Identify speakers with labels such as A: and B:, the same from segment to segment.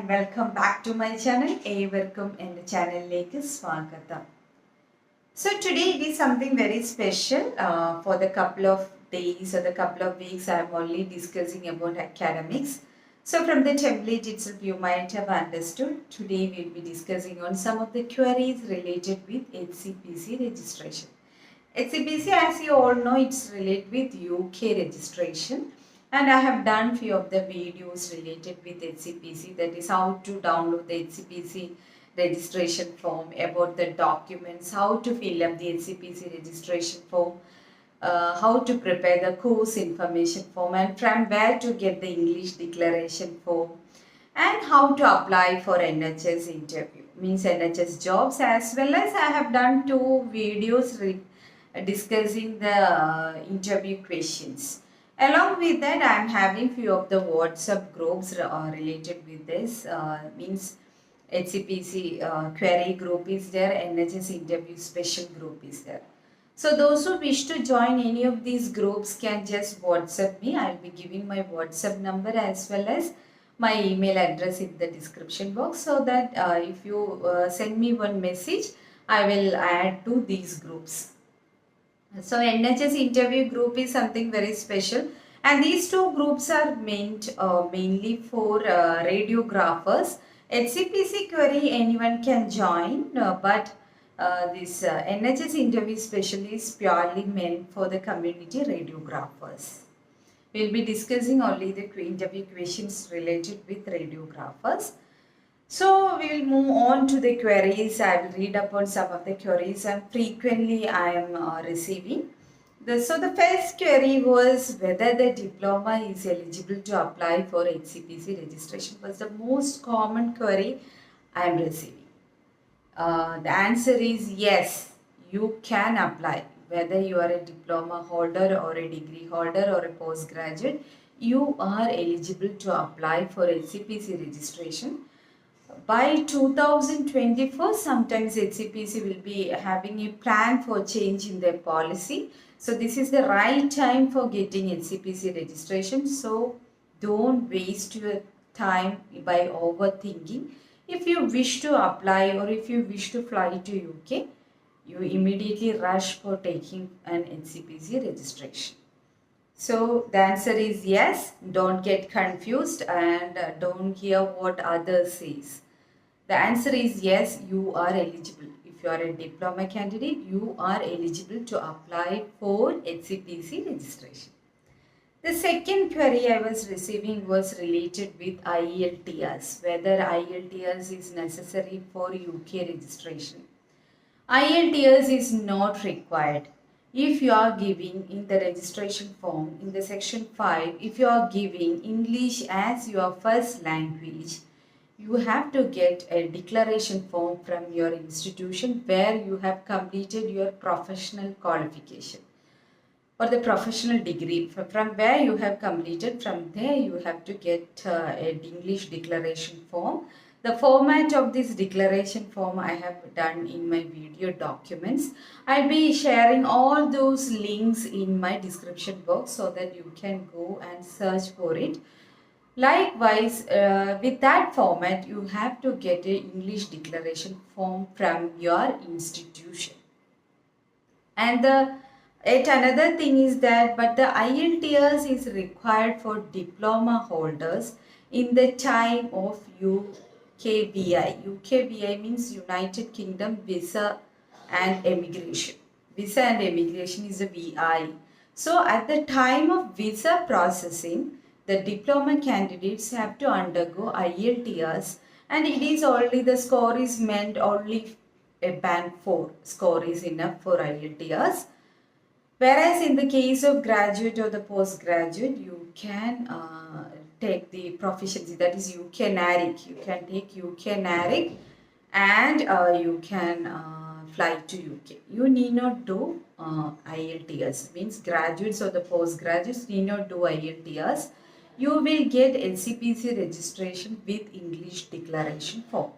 A: and welcome back to my channel. ഏവർക്കും എൻ്റെ ചാനലിലേക്ക് സ്വാഗതം. So today it is something very special. For the couple of days or the couple of weeks I am only discussing about academics. So from the template itself you might have understood. Today we will be discussing on some of the queries related with Hcpc registration. Hcpc, as you all know, it's related with UK registration. And I have done few of the videos related with Hcpc, that is how to download the Hcpc registration form, about the documents, how to fill up the Hcpc registration form, how to prepare the course information form, and from where to get the English declaration form, and how to apply for NHS interview, means NHS jobs, as well as I have done 2 videos discussing the interview questions. Along with that, I am having few of the WhatsApp groups related with this. Means Hcpc query group is there, NHS interview special group is there. So those who wish to join any of these groups can just WhatsApp me. I will be giving my WhatsApp number as well as my email address in the description box, so that if you send me one message, I will add to these groups. So NHS interview group is something very special, and these 2 groups are meant mainly for radiographers. Hcpc query anyone can join, but this NHS interview special is purely meant for the community radiographers. We will be discussing only the interview questions related with radiographers. So we will move on to the queries. I will read upon some of the queries and frequently I am receiving. So the first query was whether the diploma is eligible to apply for Hcpc registration. Was the most common query I am receiving. The answer is yes, you can apply. Whether you are a diploma holder or a degree holder or a postgraduate, you are eligible to apply for Hcpc registration. By 2024, sometimes Hcpc will be having a plan for change in their policy. So this is the right time for getting Hcpc registration. So don't waste your time by overthinking. If you wish to apply or if you wish to fly to UK, you immediately rush for taking an Hcpc registration. So the answer is yes. Don't get confused and don't hear what others says. The answer is yes, you are eligible. If you are a diploma candidate, you are eligible to apply for Hcpc registration. The second query I was receiving was related with IELTS, whether IELTS is necessary for UK registration. IELTS is not required. If you are giving in the registration form, in the section 5, if you are giving English as your first language, you have to get a declaration form from your institution where you have completed your professional qualification or the professional degree. From where you have completed, from there you have to get an English declaration form. The format of this declaration form I have done in my video documents. I'll be sharing all those links in my description box so that you can go and search for it. Likewise, with that format, you have to get an English declaration form from your institution. And yet another thing is that, but the IELTS is required for diploma holders in the time of UKVI. UKVI means United Kingdom Visa and Immigration. Visa and Immigration is a VI. So at the time of visa processing, the diploma candidates have to undergo IELTS, and it is only the score is meant only a band 4 score is enough for IELTS. Whereas in the case of graduate or the postgraduate, you can take the proficiency, that is UK-NARIC. You can take UK-NARIC and you can fly to UK. You need not do IELTS. Means graduates or the postgraduates need not do IELTS. You will get Hcpc registration with English declaration form.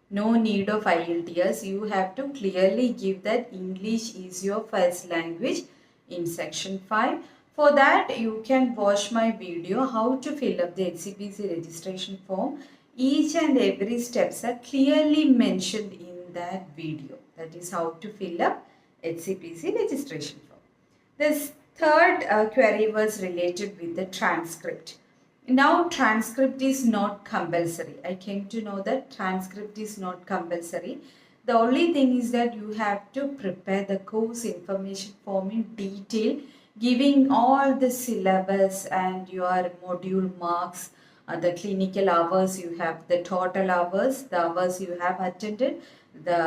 A: No need of IELTS. You have to clearly give that English is your first language in section 5. For that, you can watch my video how to fill up the Hcpc registration form each and every steps are clearly mentioned in that video. That is how to fill up Hcpc registration form. This third query was related with the transcript. Now transcript is not compulsory. I came to know that transcript is not compulsory. The only thing is that you have to prepare the course information form in detail, giving all the syllabus and your module marks, the clinical hours you have, the total hours, the hours you have attended, the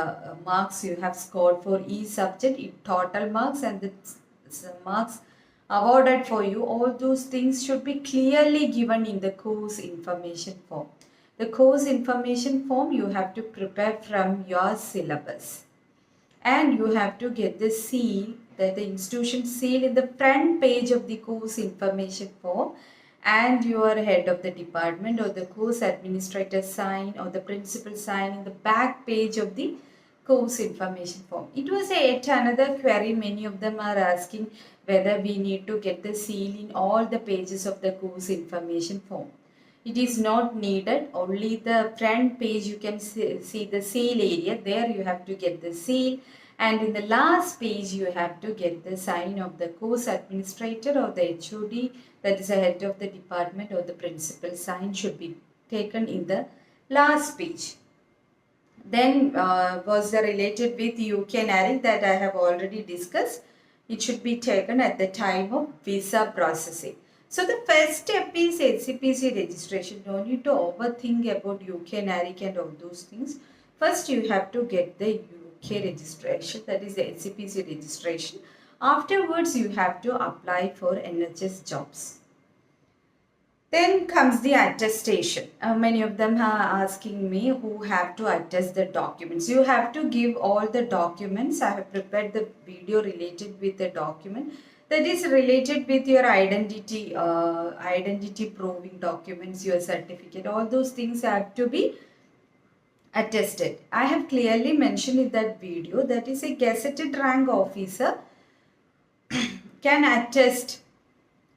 A: marks you have scored for each subject in total marks, and the marks awarded for you. All those things should be clearly given in the course information form. The course information form you have to prepare from your syllabus, and you have to get the seal, that the institution seal, in the front page of the course information form, and your head of the department or the course administrator sign or the principal sign in the back page of the course information form. It was yet another query. Many of them are asking whether we need to get the seal in all the pages of the course information form. It is not needed. Only the front page you can see the seal area. There you have to get the seal, and in the last page you have to get the sign of the course administrator or the HOD, that is the head of the department, or the principal sign should be taken in the last page. Then was the related with UK that I have already discussed. It should be taken at the time of visa processing. So the first step is Hcpc registration. Don't need to overthink about UK and all those things. First you have to get the UK registration, that is the Hcpc registration. Afterwards you have to apply for NHS jobs. Then comes the attestation. Many of them are asking me who have to attest the documents. You have to give all the documents. I have prepared the video related with the document that is related with your identity, identity proving documents, your certificate. All those things have to be attested. I have clearly mentioned in that video that is a gazetted rank officer can attest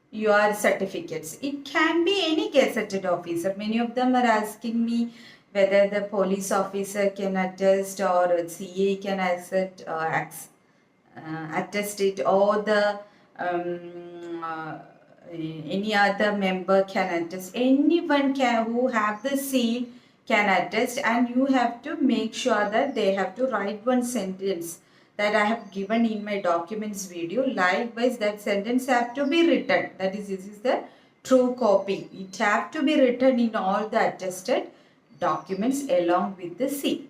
A: your certificates. It can be any gazetted officer. Many of them are asking me whether the police officer can attest or a CA can attest it, or the any other member can attest. Anyone can who have the seal can attest, and you have to make sure that they have to write one sentence that I have given in my documents video. Likewise, that sentence have to be written. That is, this is the true copy. It have to be written in all the attested documents along with the seal.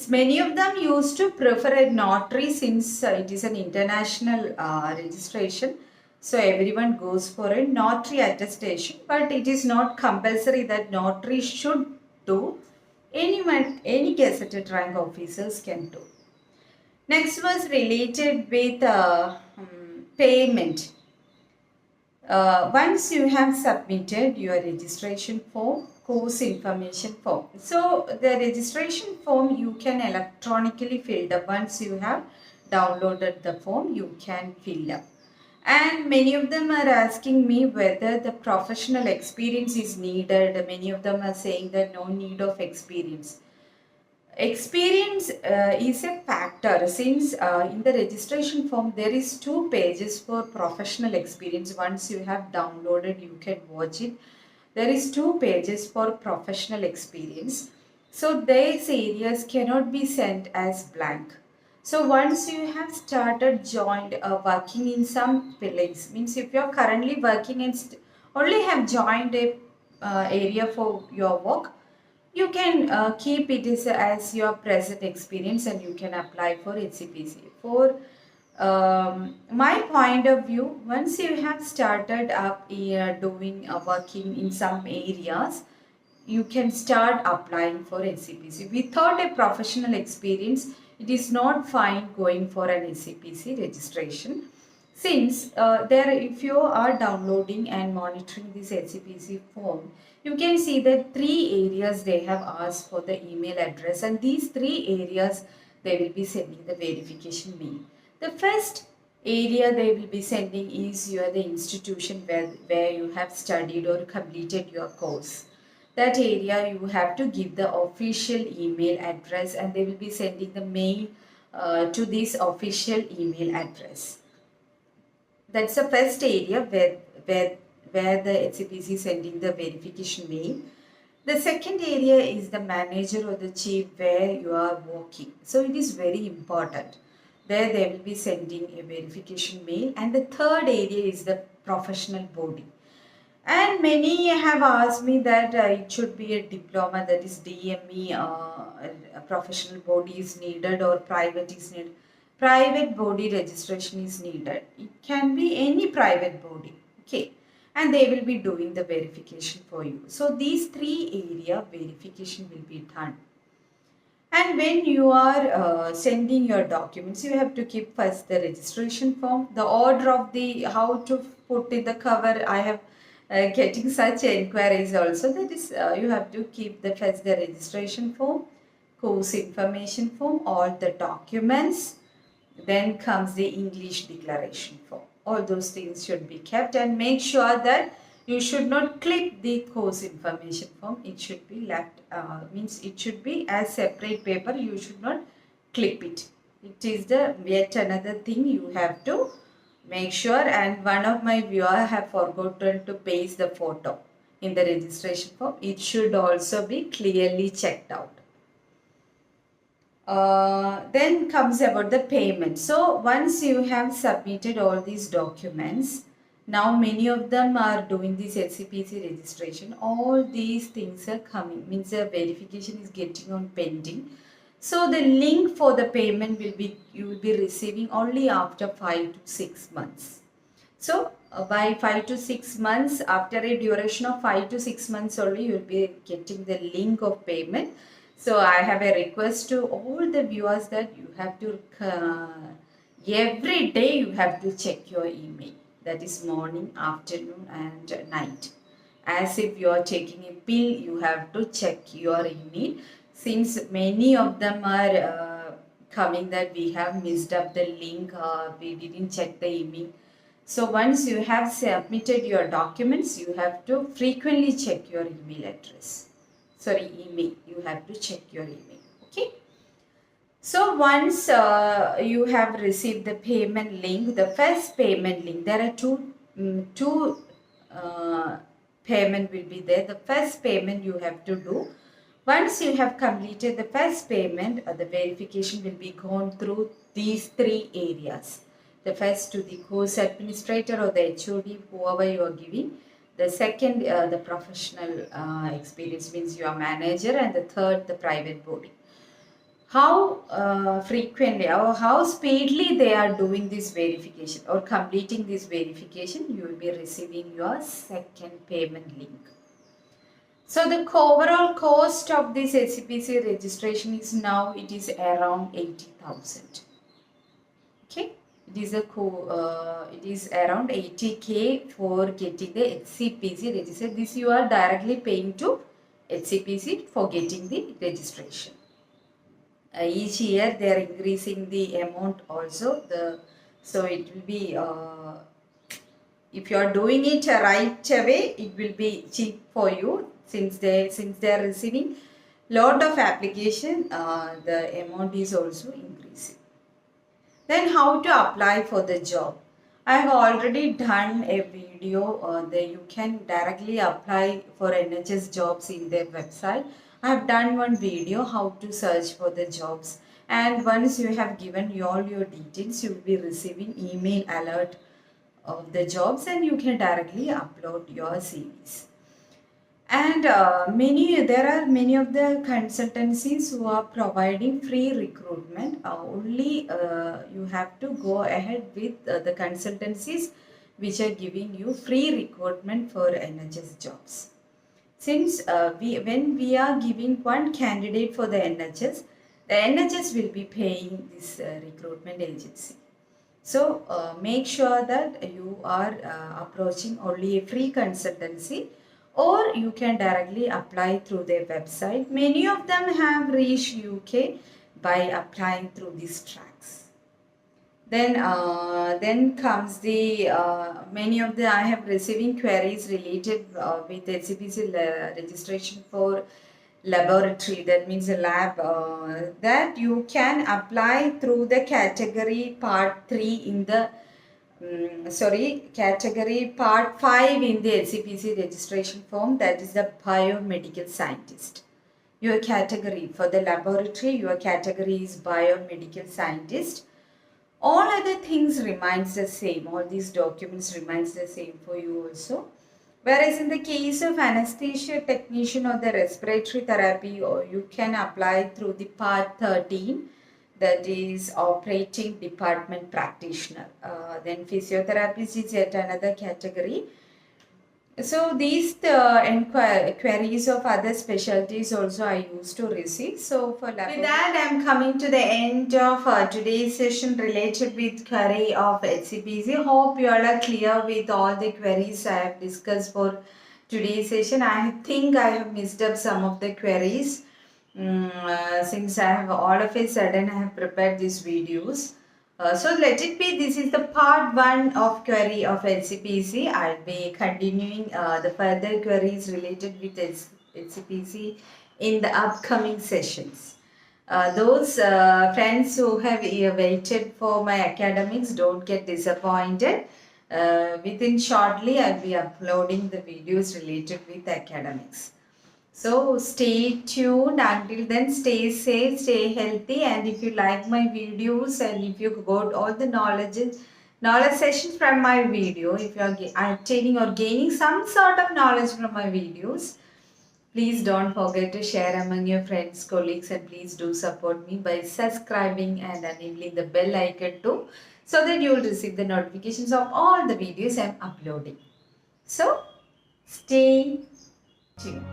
A: Many of them used to prefer a notary since it is an international registration. So everyone goes for a notary attestation, but it is not compulsory that notary should do. Anyone, any gazetted rank officers can do. Next was related with payment. Once you have submitted your registration form, course information form. So the registration form you can electronically fill up. Once you have downloaded the form, you can fill up. And many of them are asking me whether the professional experience is needed. Many of them are saying that no need of experience. Experience is a factor since in the registration form there is 2 pages for professional experience. Once you have downloaded, you can watch it. There is 2 pages for professional experience. So these areas cannot be sent as blank. So once you have started joined working in some fillings, means if you are currently working and only have joined a area for your work, you can keep it as your present experience and you can apply for Hcpc. For my point of view, once you have started up doing working in some areas, you can start applying for Hcpc. Without a professional experience, it is not fine going for an Hcpc registration. Since if you are downloading and monitoring this Hcpc form, you can see that 3 areas they have asked for the email address, and these 3 areas they will be sending the verification mail. The first area they will be sending is the institution where you have studied or completed your course. that area you have to give the official email address, and they will be sending the mail to this official email address. That's the first area where the Hcpc is sending the verification mail. The second area is the manager or the chief where you are working. So it is very important. There they will be sending a verification mail. And the third area is the professional body. And many have asked me that it should be a diploma, that is DME, a professional body is needed, or private is needed. Private body registration is needed. It can be any private body. Okay. And they will be doing the verification for you. So these three area verification will be done. And when you are sending your documents, you have to keep first the registration form, the order of the how to put in the cover. I have getting such inquiries also. That is, you have to keep the first the registration form, course information form, all the documents. Then comes the English declaration form. All those things should be kept, and make sure that you should not clip the course information form. It should be left, means it should be as separate paper. You should not clip it. It is the yet another thing you have to make sure. And one of my viewers have forgotten to paste the photo in the registration form. It should also be clearly checked out. Then comes about the payment. So once you have submitted all these documents, now many of them are doing this Hcpc registration. All these things are coming, means the verification is getting on pending. So the link for the payment will be, you will be receiving only after 5 to 6 months. So by 5 to 6 months, after a duration of 5 to 6 months only, you will be getting the link of payment. So I have a request to all the viewers that you have to, every day you have to check your email. That is morning, afternoon and night. As if you are taking a pill, you have to check your email. Since many of them are coming that we have missed up the link, we didn't check the email. So once you have submitted your documents, you have to frequently check your email address. Sorry, email. You have to check your email. Okay. So once you have received the payment link, the first payment link, there are two payment will be there. The first payment you have to do. Once you have completed the first payment, the verification will be gone through these three areas. The first to the course administrator or the HOD, whoever you are giving. The second, the professional experience, means your manager, and the third, the private body. How frequently or how speedily they are doing this verification or completing this verification, you will be receiving your second payment link. So the overall cost of this Hcpc registration is now, it is around 80,000. Okay. It is around 80k for getting the Hcpc registered. This you are directly paying to Hcpc for getting the registration. Each year they are increasing the amount also. So it will be, if you are doing it right away, it will be cheap for you. Since they are receiving lot of application, the amount is also increasing. Then how to apply for the job. I have already done a video that you can directly apply for NHS jobs in their website. I have done one video how to search for the jobs, and once you have given all your details, you will be receiving email alert of the jobs, and you can directly upload your CVs. And there are many of the consultancies who are providing free recruitment. Only you have to go ahead with the consultancies which are giving you free recruitment for NHS jobs. Since when we are giving one candidate for the NHS will be paying this recruitment agency. So make sure that you are approaching only a free consultancy, or you can directly apply through their website. Many of them have reached UK by applying through these tracks. Then comes the many of the I have receiving queries related with HCPC registration for laboratory. That means a lab that you can apply through the category part 3 in the category part 5 in the HCPC registration form, that is the biomedical scientist. Your category for the laboratory, your category is biomedical scientist. All other things remains the same. All these documents remains the same for you also. Whereas in the case of anesthesia technician or the respiratory therapy, or you can apply through the part 13, that is operating department practitioner. Then physiotherapist is yet another category. So these queries of other specialties also I used to receive. So for with that, I am coming to the end of today's session related with query of HCPC. Hope you all are clear with all the queries I have discussed for today's session. I think I have missed up some of the queries since I have all of a sudden I have prepared these videos. So let it be, this is the part 1 of query of HCPC. I'll be continuing the further queries related with HCPC in the upcoming sessions. Those friends who have waited for my academics, don't get disappointed. Within shortly, I'll be uploading the videos related with academics. So stay tuned. Until then, stay safe, stay healthy, and if you like my videos and if you got all the knowledge sessions from my video, if you are obtaining or gaining some sort of knowledge from my videos, please don't forget to share among your friends, colleagues, and please do support me by subscribing and enabling the bell icon too, so that you will receive the notifications of all the videos I am uploading. So stay tuned.